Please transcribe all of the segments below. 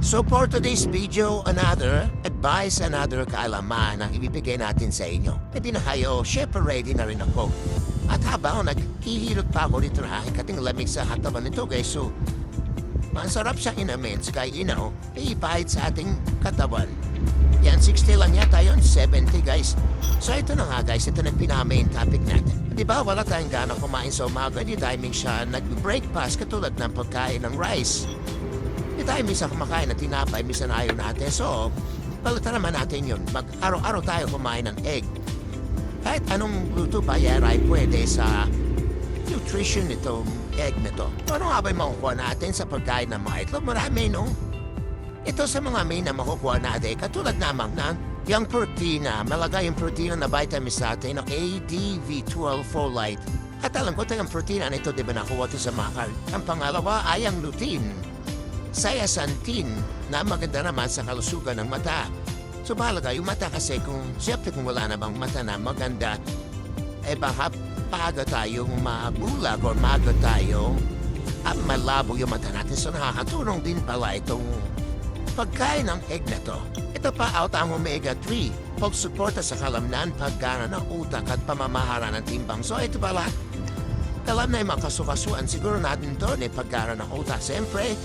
So for today's video, another advice, another kaalaman ang ibibigay natin sa inyo. Hindi na kayo, syempre ready na rin ako. At habang naghihilot pa ako dito na kating lamig sa katawan nito guys, so masarap siyang inamin, kaya ipahid sa ating katawan. Yan, 60 lang yata yun, 70 guys. So ito na nga guys, ito na pinaka-main topic natin. Di ba wala tayong gana kumain sa umaga, di timing siya nag-breakfast katulad ng pagkain ng rice. Di tayo minsan kumakain ng tinapay, minsan ayaw natin. So, palitan naman natin yun. Araw-araw tayo kumain ng egg. Kahit anong luto pa yan ay pwede sa nutrition nitong egg nito. Ano nga ba yung makukuha natin sa pagkain ng mga itlog? Marami, no? Ito sa mga main na makukuha natin, katulad namang ng yung protina, malagay yung protina na vitamins natin, ng ADV12 folate. At alam ko, yung protina nito, di ba nakuha ito sa makal? Ang pangalawa ay ang lutein, zeaxanthin, na maganda naman sa kalusugan ng mata. So balaga, yung mata kasi siyempre kung wala namang mata na maganda, baka paga tayong mabulag o maga tayo at malabo yung mata natin. So nakakatulong din pala itong pagkain ng egg na to. Ito pa out ang omega-3, pagsuporta sa kalamnan, paggana ng utak at pamamahara ng timbang. So ito pala, alam na yung mga kasukasuan, siguro natin to na paggana ng utak. Siyempre,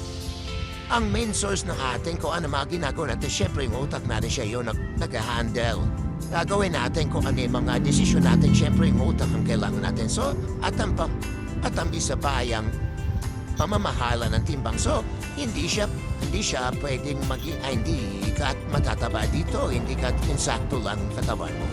ang main source ng ating kung ano mga ginagawa natin, siyempre yung utak natin siya yung nag-handle. Gagawin natin kung ano yung mga desisyon natin, siyempre yung utak ang kailangan natin. So, at ang isa pa ay ang pamamahala ng timbang. So, hindi siya pwedeng hindi ka matataba dito, hindi ka insakto lang katawan mo.